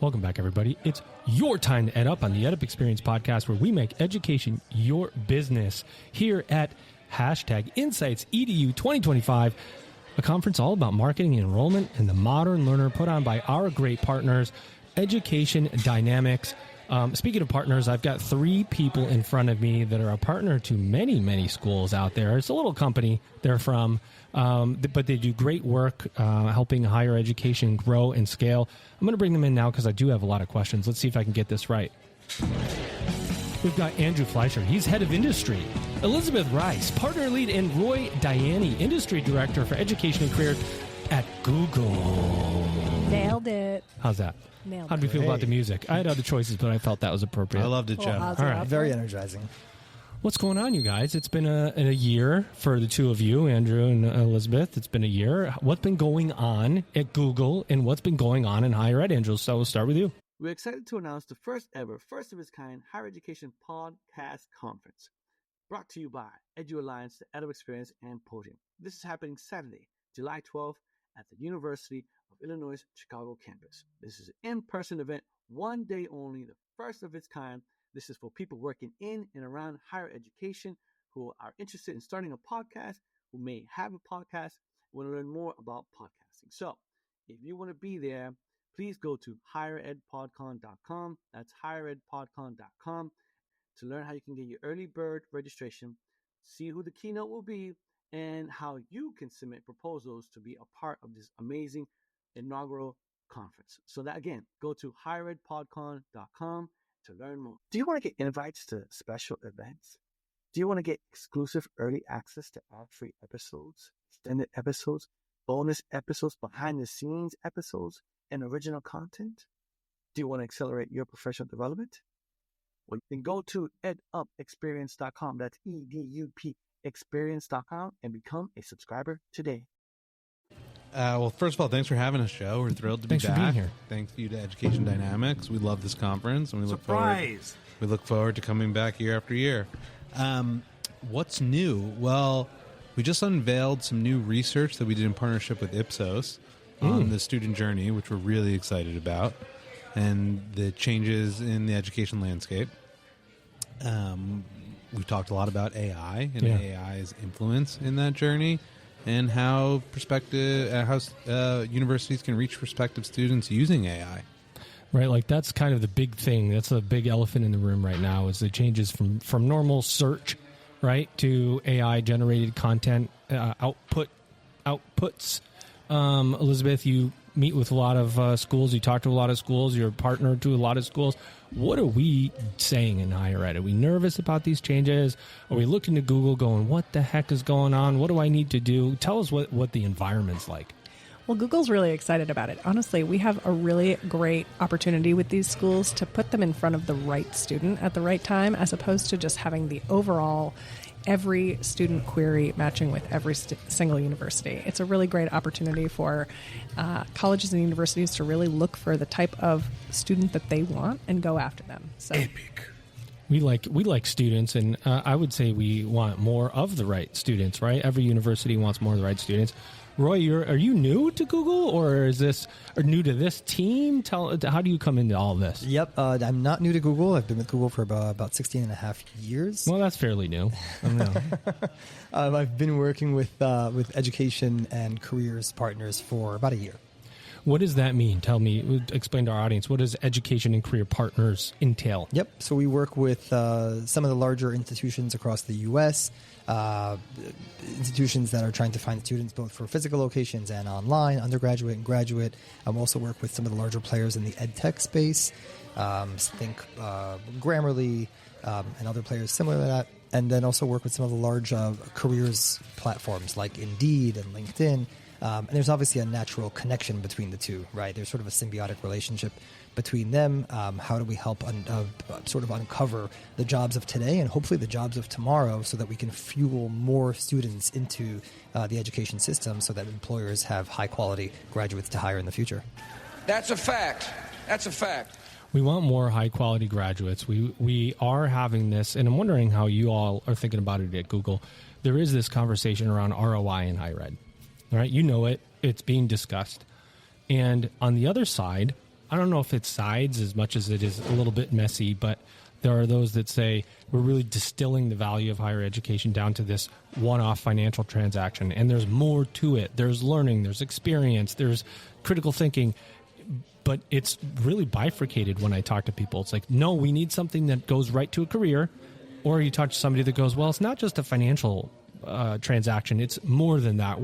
Welcome back, everybody. It's your time to ed up on the EdUp Experience podcast, where we make education your business here at #InsightsEDU 2025, a conference all about marketing and enrollment and the modern learner, put on by our great partners, Education Dynamics. Speaking of partners, I've got 3 people in front of me that are a partner to many, many schools out there. It's a little company they're from, but they do great work helping higher education grow and scale. I'm going to bring them in now because I do have a lot of questions. Let's see if I can get this right. We've got Andrew Fleischer. He's head of industry. Elizabeth Rice, partner lead, and Roy Diani, industry director for education and career at Google. Nailed it. How's that? How do you feel about the music? I had other choices, but I felt that was appropriate. I loved it, Jeff. All right. Very energizing. What's going on, you guys? It's been a year for the two of you, Andrew and Elizabeth. It's been a year. What's been going on at Google, and what's been going on in higher ed, Andrew? So we'll start with you. We're excited to announce the first of its kind higher education podcast conference, brought to you by Edu Alliance, the EdUp Experience, and Podium. This is happening Saturday, July 12th at the University of Illinois Chicago campus. This is an in-person event, one day only, the first of its kind. This is for people working in and around higher education who are interested in starting a podcast, who may have a podcast, want to learn more about podcasting. So if you want to be there, please go to higheredpodcon.com. That's higheredpodcon.com to learn how you can get your early bird registration, see who the keynote will be, and how you can submit proposals to be a part of this amazing inaugural conference. So that, again, go to higheredpodcon.com to learn more. Do you want to get invites to special events? Do you want to get exclusive early access to ad-free episodes, extended episodes, bonus episodes, behind-the-scenes episodes, and original content? Do you want to accelerate your professional development? Well, you can go to edupexperience.com. That's EDUP experience.com and become a subscriber today. Well, first of all, thanks for having us, Joe. We're thrilled to be back. Thanks for being here. Thanks you to Education Dynamics. We love this conference, and we look forward to coming back year after year. What's new? Well, we just unveiled some new research that we did in partnership with Ipsos on the student journey, which we're really excited about, and the changes in the education landscape. We've talked a lot about AI and AI's influence in that journey, and how universities can reach prospective students using AI. Right, like that's kind of the big thing. That's a big elephant in the room right now, is the changes from normal search, right, to AI-generated content outputs. Elizabeth, you meet with a lot of schools. You talk to a lot of schools. You're a partner to a lot of schools. What are we saying in higher ed? Are we nervous about these changes? Are we looking to Google going, what the heck is going on? What do I need to do? Tell us what the environment's like. Well, Google's really excited about it. Honestly, we have a really great opportunity with these schools to put them in front of the right student at the right time, as opposed to just having the overall every student query matching with every single university. It's a really great opportunity for colleges and universities to really look for the type of student that they want and go after them. So epic. We like students, and I would say we want more of the right students, right? Every university wants more of the right students. Roy, are you new to Google, or new to this team? How do you come into all this? Yep, I'm not new to Google. I've been with Google for about 16 and a half years. Well, that's fairly new. I've been working with education and careers partners for about a year. What does that mean? Explain to our audience. What does education and career partners entail? Yep. So we work with some of the larger institutions across the U.S., institutions that are trying to find students both for physical locations and online, undergraduate and graduate. I also work with some of the larger players in the ed tech space. Think Grammarly and other players similar to that. And then also work with some of the large careers platforms like Indeed and LinkedIn. And there's obviously a natural connection between the two, right? There's sort of a symbiotic relationship between them. How do we help sort of uncover the jobs of today and hopefully the jobs of tomorrow, so that we can fuel more students into the education system, so that employers have high-quality graduates to hire in the future? That's a fact. That's a fact. We want more high-quality graduates. We are having this, and I'm wondering how you all are thinking about it at Google. There is this conversation around ROI in higher ed. All right, you know it. It's being discussed. And on the other side, I don't know if it's sides as much as it is a little bit messy, but there are those that say we're really distilling the value of higher education down to this one-off financial transaction, and there's more to it. There's learning, there's experience, there's critical thinking, but it's really bifurcated when I talk to people. It's like, no, we need something that goes right to a career, or you talk to somebody that goes, well, it's not just a financial transaction, it's more than that.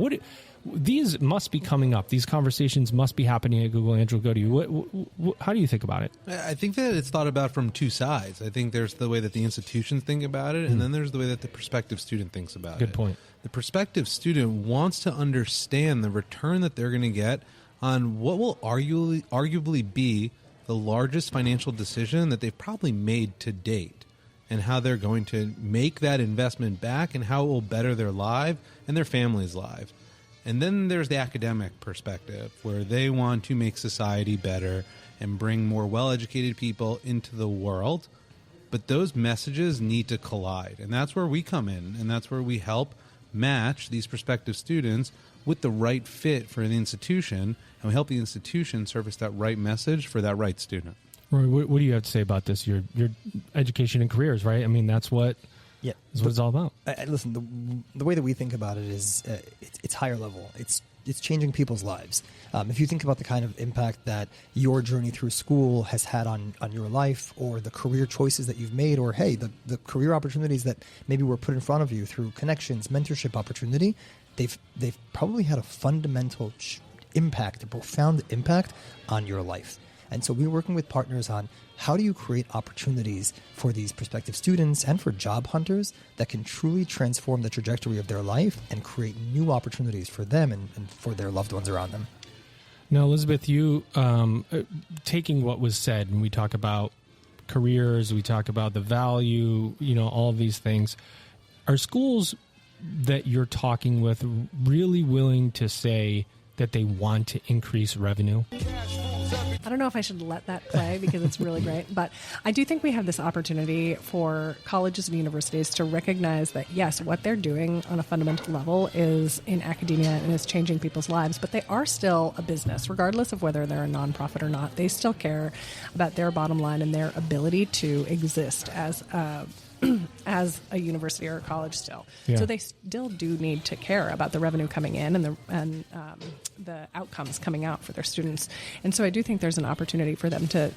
These must be coming up. These conversations must be happening at Google. Andrew, go to you. How do you think about it? I think that it's thought about from two sides. I think there's the way that the institutions think about it, and then there's the way that the prospective student thinks about it. Good point. The prospective student wants to understand the return that they're going to get on what will arguably be the largest financial decision that they've probably made to date, and how they're going to make that investment back and how it will better their life and their family's life. And then there's the academic perspective, where they want to make society better and bring more well-educated people into the world. But those messages need to collide. And that's where we come in. And that's where we help match these prospective students with the right fit for the institution. And we help the institution surface that right message for that right student. Rory, what do you have to say about this? Your education and careers, right? I mean, that's what... Yeah, that's what it's all about. Listen, the way that we think about it is it's higher level. It's changing people's lives. If you think about the kind of impact that your journey through school has had on your life, or the career choices that you've made, or hey, the career opportunities that maybe were put in front of you through connections, mentorship opportunity, they've probably had a fundamental impact, a profound impact on your life. And so we're working with partners on how do you create opportunities for these prospective students and for job hunters that can truly transform the trajectory of their life and create new opportunities for them and for their loved ones around them. Now, Elizabeth, you taking what was said, and we talk about careers, we talk about the value, all of these things. Are schools that you're talking with really willing to say that they want to increase revenue? I don't know if I should let that play because it's really great, but I do think we have this opportunity for colleges and universities to recognize that, yes, what they're doing on a fundamental level is in academia and is changing people's lives, but they are still a business, regardless of whether they're a nonprofit or not. They still care about their bottom line and their ability to exist as a university or a college still. Yeah. So they still do need to care about the revenue coming in and the outcomes coming out for their students. And so I do think there's an opportunity for them to,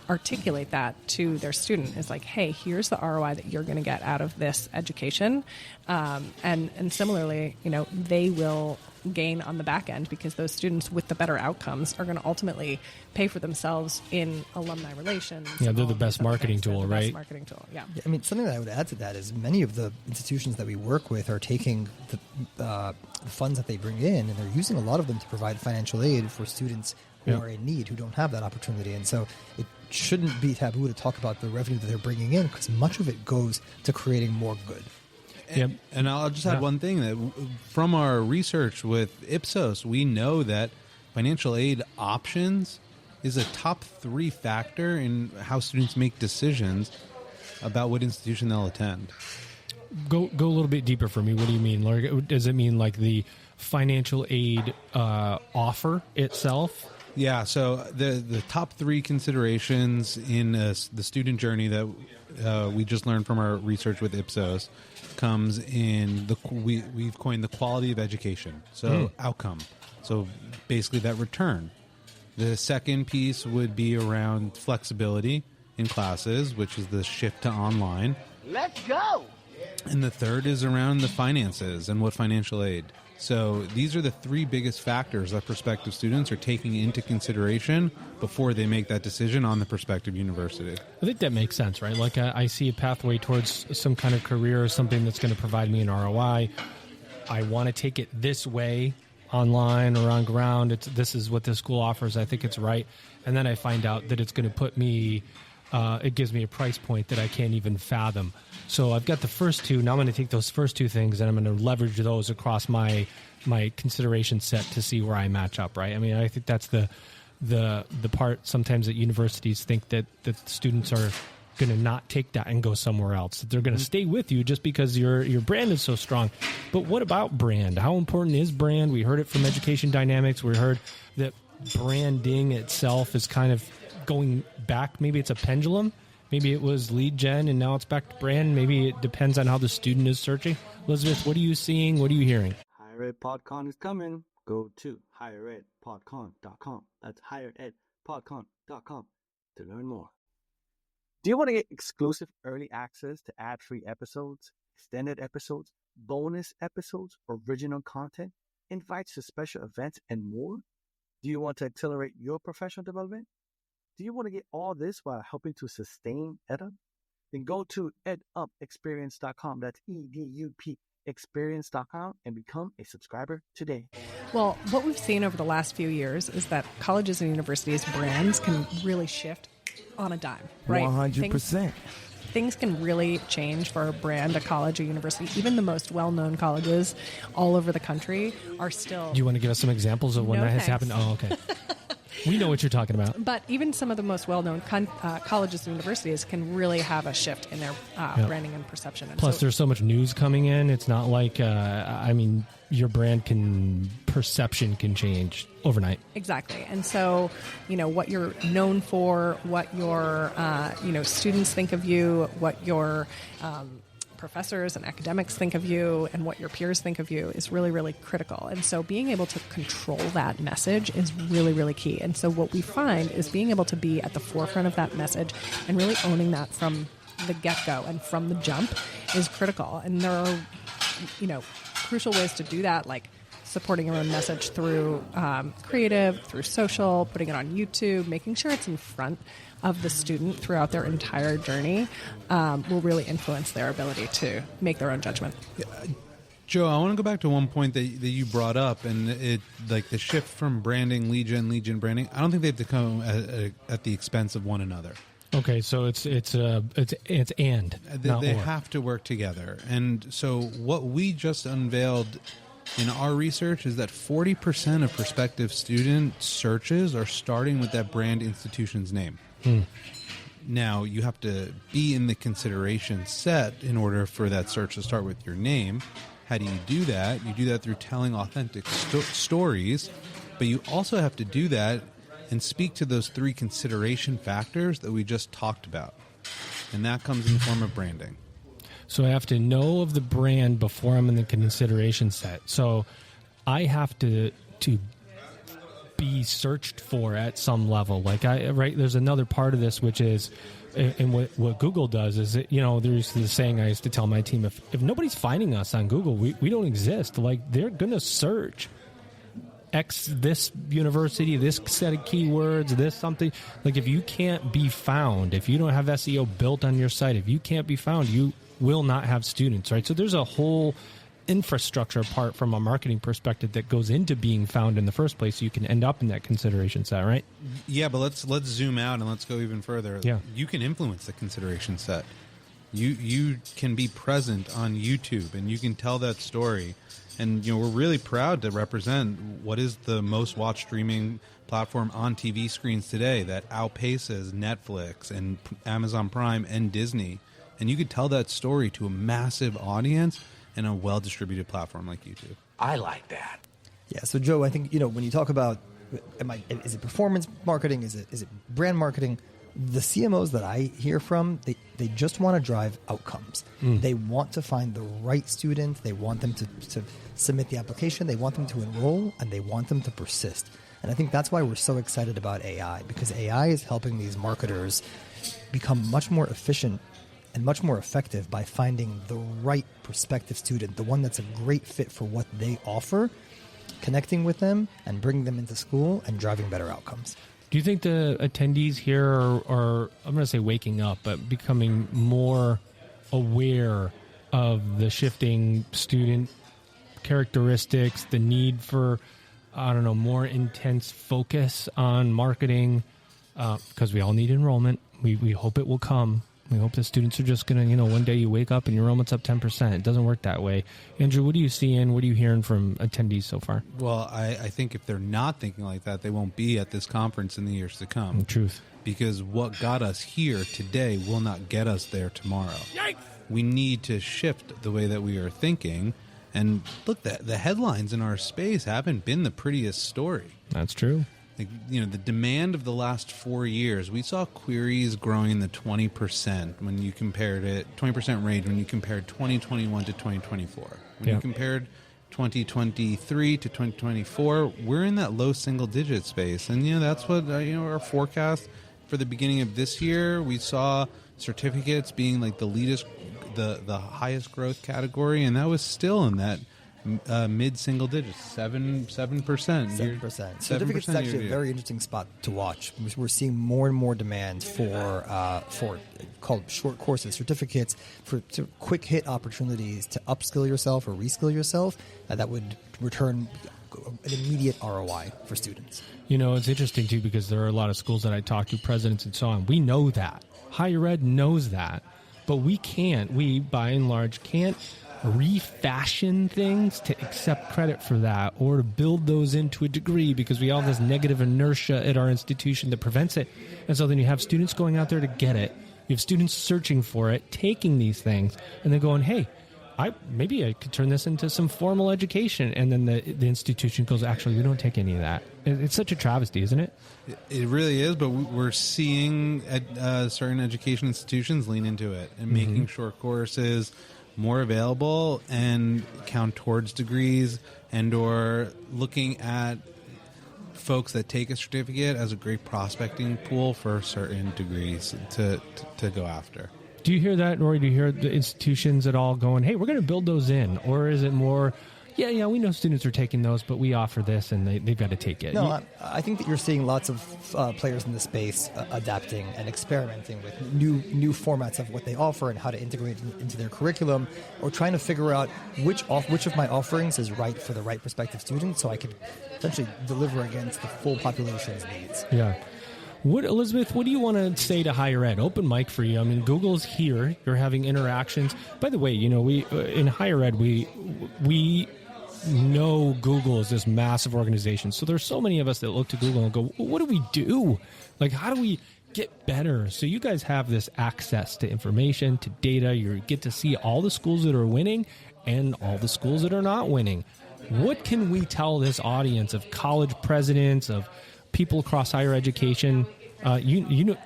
articulate that to their student. It's like, hey, here's the ROI that you're going to get out of this education. And similarly, they will gain on the back end because those students with the better outcomes are going to ultimately pay for themselves in alumni relations. Yeah, they're the best marketing tool, right? Best marketing tool, yeah. I mean, something that I would add to that is many of the institutions that we work with are taking the funds that they bring in, and they're using a lot of them to provide financial aid for students who are in need, who don't have that opportunity. And so it shouldn't be taboo to talk about the revenue that they're bringing in, because much of it goes to creating more good. And I'll just add one thing, that from our research with Ipsos, we know that financial aid options is a top 3 factor in how students make decisions about what institution they'll attend. Go a little bit deeper for me. What do you mean, Laura? Does it mean like the financial aid offer itself? Yeah, so the top 3 considerations in the student journey that we just learned from our research with Ipsos comes in we've coined the quality of education, so outcome. So basically that return. The second piece would be around flexibility in classes, which is the shift to online. Let's go! And the third is around the finances and what financial aid. So these are the 3 biggest factors that prospective students are taking into consideration before they make that decision on the prospective university. I think that makes sense, right? Like I see a pathway towards some kind of career or something that's going to provide me an ROI. I want to take it this way, online or on ground. This is what this school offers. I think it's right. And then I find out that it's going to put me, it gives me a price point that I can't even fathom. So I've got the first 2. Now I'm going to take those first 2 things and I'm going to leverage those across my consideration set to see where I match up, right? I mean, I think that's the part sometimes that universities think that students are going to not take that and go somewhere else. They're going to stay with you just because your brand is so strong. But what about brand? How important is brand? We heard it from Education Dynamics. We heard that branding itself is kind of going back. Maybe it's a pendulum. Maybe it was lead gen and now it's back to brand. Maybe it depends on how the student is searching. Elizabeth, what are you seeing? What are you hearing? Higher Ed PodCon is coming. Go to higheredpodcon.com. That's higheredpodcon.com to learn more. Do you want to get exclusive early access to ad-free episodes, extended episodes, bonus episodes, original content, invites to special events, and more? Do you want to accelerate your professional development? Do you want to get all this while helping to sustain EdUp? Then go to edupexperience.com. That's EDUP experience.com and become a subscriber today. Well, what we've seen over the last few years is that colleges and universities' brands can really shift on a dime, right? 100%. Things can really change for a brand, a college, a university. Even the most well-known colleges all over the country are still... Do you want to give us some examples of when No, that has thanks. happened? Oh, okay. We know what you're talking about. But even some of the most well-known colleges and universities can really have a shift in their branding and perception. And Plus, there's so much news coming in. It's not like, your brand perception can change overnight. Exactly. And so, what you're known for, what your, students think of you, what your professors and academics think of you, and what your peers think of you is really, really critical. And so being able to control that message is really, really key. And so what we find is being able to be at the forefront of that message and really owning that from the get-go and from the jump is critical. And there are, crucial ways to do that, like supporting your own message through creative, through social, putting it on YouTube, making sure it's in front of the student throughout their entire journey will really influence their ability to make their own judgment. Joe, I want to go back to one point that you brought up, and it like the shift from branding, lead gen branding. I don't think they have to come at the expense of one another. Okay, so it's and they have to work together. And so what we just unveiled in our research is that 40% of prospective student searches are starting with that brand institution's name. Now, you have to be in the consideration set in order for that search to start with your name. How do you do that? You do that through telling authentic stories, but you also have to do that and speak to those three consideration factors that we just talked about. And that comes in the form of branding. So I have to know of the brand before I'm in the consideration set. So I have to be searched for at some level. There's another part of this, which is, and what Google does is, there's the saying I used to tell my team, if nobody's finding us on Google, we don't exist. They're going to search this university, this set of keywords, this something. If you can't be found, if you don't have SEO built on your site, if you can't be found, you will not have students, right? So there's a whole infrastructure part from a marketing perspective that goes into being found in the first place, so you can end up in that consideration set, right? Yeah, but let's zoom out and let's go even further. Yeah. You can influence the consideration set. You can be present on YouTube and you can tell that story. And we're really proud to represent what is the most watched streaming platform on TV screens today that outpaces Netflix and Amazon Prime and Disney. And you could tell that story to a massive audience in a well-distributed platform like YouTube. I like that. Yeah. So Joe, I think when you talk about, is it performance marketing? Is it brand marketing? The CMOs that I hear from, they just want to drive outcomes. They want to find the right student. They want them to submit the application. They want them to enroll, and they want them to persist. And I think that's why we're so excited about AI, because AI is helping these marketers become much more efficient and much more effective by finding the right prospective student, the one that's a great fit for what they offer, connecting with them and bringing them into school and driving better outcomes. Do you think the attendees here are I'm going to say waking up, but becoming more aware of the shifting student characteristics, the need for, more intense focus on marketing? Because we all need enrollment. We hope it will come. We hope the students are just going to, one day you wake up and your enrollment's up 10%. It doesn't work that way. Andrew, what are you seeing? What are you hearing from attendees so far? Well, I think if they're not thinking like that, they won't be at this conference in the years to come. Truth. Because what got us here today will not get us there tomorrow. Yikes! We need to shift the way that we are thinking. And look, the headlines in our space haven't been the prettiest story. That's true. like, the demand of the last 4 years, we saw queries growing in the 20% when you compared it, 20% range when you compared 2021 to 2024. When you compared 2023 to 2024, we're in that low single digit space. And, that's what, our forecast for the beginning of this year, we saw certificates being like the highest growth category, and that was still in that mid-single digits, 7%. 7%. Certificates is actually a very interesting spot to watch. We're seeing more and more demand for called short courses, certificates, for quick hit opportunities to upskill yourself or reskill yourself that would return an immediate ROI for students. It's interesting, too, because there are a lot of schools that I talk to, presidents and so on. We know that. Higher ed knows that. But we, by and large, can't refashion things to accept credit for that or to build those into a degree because we all have this negative inertia at our institution that prevents it. And so then you have students going out there to get it. You have students searching for it, taking these things, and then going, hey, maybe I could turn this into some formal education. And then the institution goes, actually, we don't take any of that. It's such a travesty, isn't it? It really is, but we're seeing certain education institutions lean into it and making short courses more available and count towards degrees, and or looking at folks that take a certificate as a great prospecting pool for certain degrees to go after. Do you hear that, Rory? Do you hear the institutions at all going, hey, we're going to build those in? Or is it more, yeah, we know students are taking those, but we offer this and they've got to take it? No, I think that you're seeing lots of players in the space adapting and experimenting with new formats of what they offer and how to integrate it into their curriculum, or trying to figure out which of my offerings is right for the right prospective student so I could essentially deliver against the full population's needs. Yeah. Elizabeth, what do you want to say to higher ed? Open mic for you. I mean, Google's here. You're having interactions. By the way, we in higher ed, we know Google is this massive organization. So there's so many of us that look to Google and go, what do we do? Like, how do we get better? So you guys have this access to information, to data. You get to see all the schools that are winning and all the schools that are not winning. What can we tell this audience of college presidents, of people across higher education? You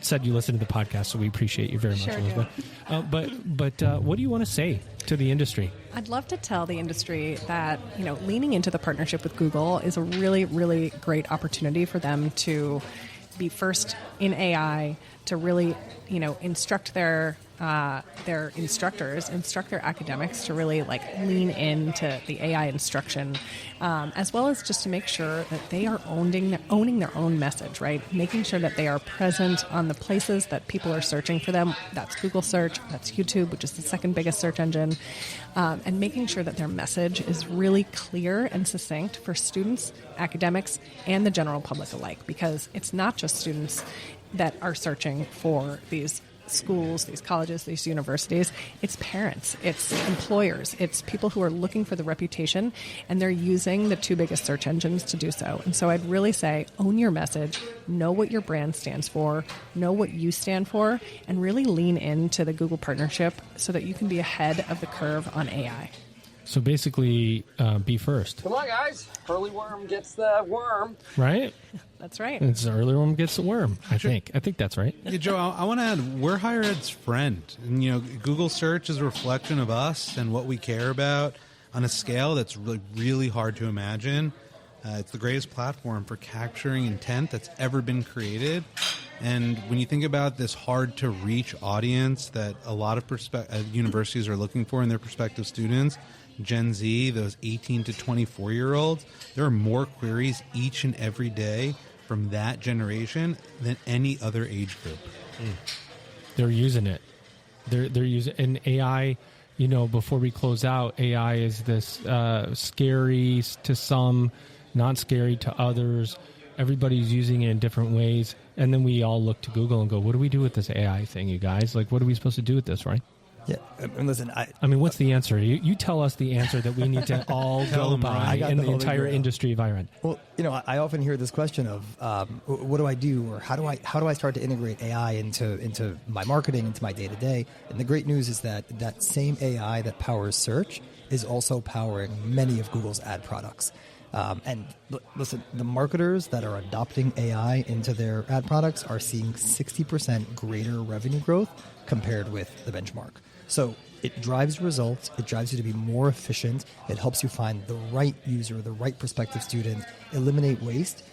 said you listened to the podcast, so we appreciate you very much, Elizabeth. But what do you want to say to the industry? I'd love to tell the industry that leaning into the partnership with Google is a really, really great opportunity for them to be first in AI, to really instruct their instructors, instruct their academics to really lean into the AI instruction, as well as just to make sure that they are owning their own message, right? Making sure that they are present on the places that people are searching for them. That's Google search, that's YouTube, which is the second biggest search engine, and making sure that their message is really clear and succinct for students, academics, and the general public alike, because it's not just students that are searching for these schools, these colleges, these universities. It's parents, it's employers, it's people who are looking for the reputation, and they're using the two biggest search engines to do so. And so I'd really say own your message, know what your brand stands for, know what you stand for, and really lean into the Google partnership so that you can be ahead of the curve on AI. So basically, be first. Come on, guys. Early worm gets the worm. Right? That's right. It's the early worm gets the worm, I think. I think that's right. Yeah, Joe, I want to add, we're higher ed's friend. And, Google search is a reflection of us and what we care about on a scale that's really hard to imagine. It's the greatest platform for capturing intent that's ever been created. And when you think about this hard-to-reach audience that a lot of universities are looking for in their prospective students, Gen Z, those 18 to 24-year-olds, there are more queries each and every day from that generation than any other age group. They're using it. They're using, and AI, before we close out, AI is this scary to some, not scary to others. Everybody's using it in different ways. And then we all look to Google and go, what do we do with this AI thing, you guys? What are we supposed to do with this, right? Yeah, and listen, I mean, what's the answer? You tell us the answer that we need to all go by in the entire industry of higher ed. Well, I often hear this question of what do I do, or how do I start to integrate AI into my marketing, into my day-to-day? And the great news is that same AI that powers search is also powering many of Google's ad products. And listen, the marketers that are adopting AI into their ad products are seeing 60% greater revenue growth compared with the benchmark. So it drives results. It drives you to be more efficient. It helps you find the right user, the right prospective student, eliminate waste.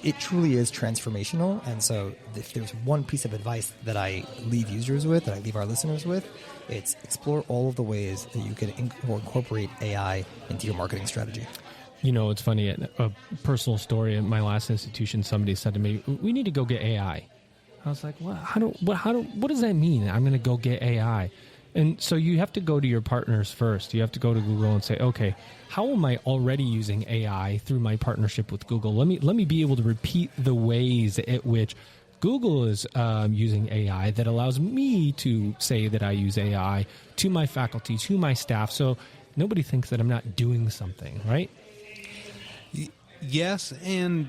It truly is transformational. And so if there's one piece of advice that I leave users with, that I leave our listeners with, it's explore all of the ways that you can incorporate AI into your marketing strategy. You know, it's funny, a personal story at my last institution, somebody said to me, we need to go get AI. I was like, well, what does that mean? I'm going to go get AI. And so you have to go to your partners first. You have to go to Google and say, okay, how am I already using AI through my partnership with Google? Let me be able to repeat the ways at which Google is using AI that allows me to say that I use AI to my faculty, to my staff. So nobody thinks that I'm not doing something, right? Yes, and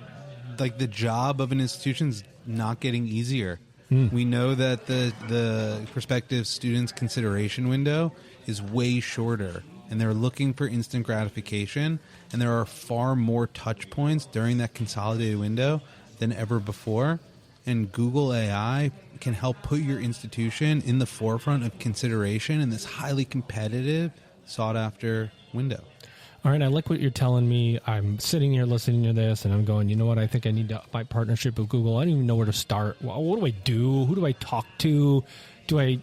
like the job of an institution is not getting easier. We know that the prospective students' consideration window is way shorter, and they're looking for instant gratification, and there are far more touch points during that consolidated window than ever before. And Google AI can help put your institution in the forefront of consideration in this highly competitive, sought-after window. All right, I like what you're telling me. I'm sitting here listening to this, and I'm going, you know what? I think I need to up my partnership with Google. I don't even know where to start. What do I do? Who do I talk to? Do I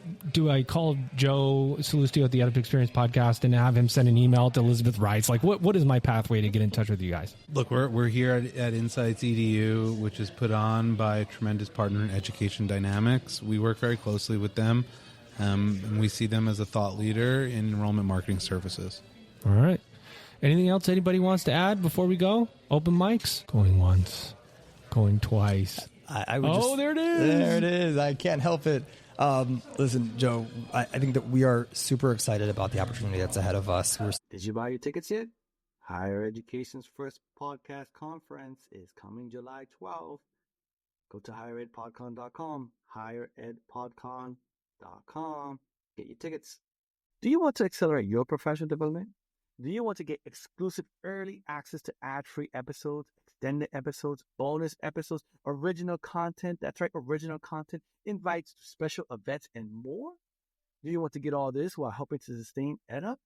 call Joe Salustio at the Edip Experience podcast and have him send an email to Elizabeth Rice? Like, what is my pathway to get in touch with you guys? Look, we're here at InsightsEDU, which is put on by a tremendous partner in Education Dynamics. We work very closely with them, and we see them as a thought leader in enrollment marketing services. All right. Anything else anybody wants to add before we go? Open mics? Going once. Going twice. There it is. There it is. I can't help it. Listen, Joe, I think that we are super excited about the opportunity that's ahead of us. Did you buy your tickets yet? Higher Education's first podcast conference is coming July 12th. Go to higheredpodcon.com, higheredpodcon.com. Get your tickets. Do you want to accelerate your professional development? Do you want to get exclusive early access to ad-free episodes, extended episodes, bonus episodes, original content? That's right, original content, invites to special events, and more? Do you want to get all this while helping to sustain EdUp?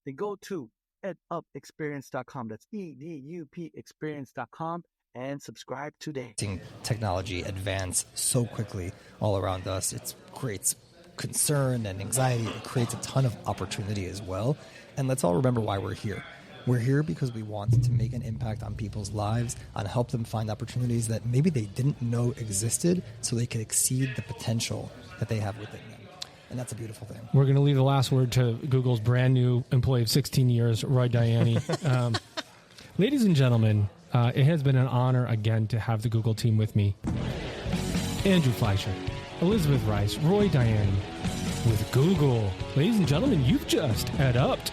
Then go to edupexperience.com. That's EDUP experience.com and subscribe today. Seeing technology advance so quickly all around us, it creates concern and anxiety. It creates a ton of opportunity as well. And let's all remember why we're here. We're here because we want to make an impact on people's lives, and help them find opportunities that maybe they didn't know existed, so they could exceed the potential that they have within them. And that's a beautiful thing. We're going to leave the last word to Google's brand new employee of 16 years, Roy Diani. Ladies and gentlemen, it has been an honor again to have the Google team with me. Andrew Fleischer, Elizabeth Rice, Roy Diani with Google. Ladies and gentlemen, you've just EdUp'd.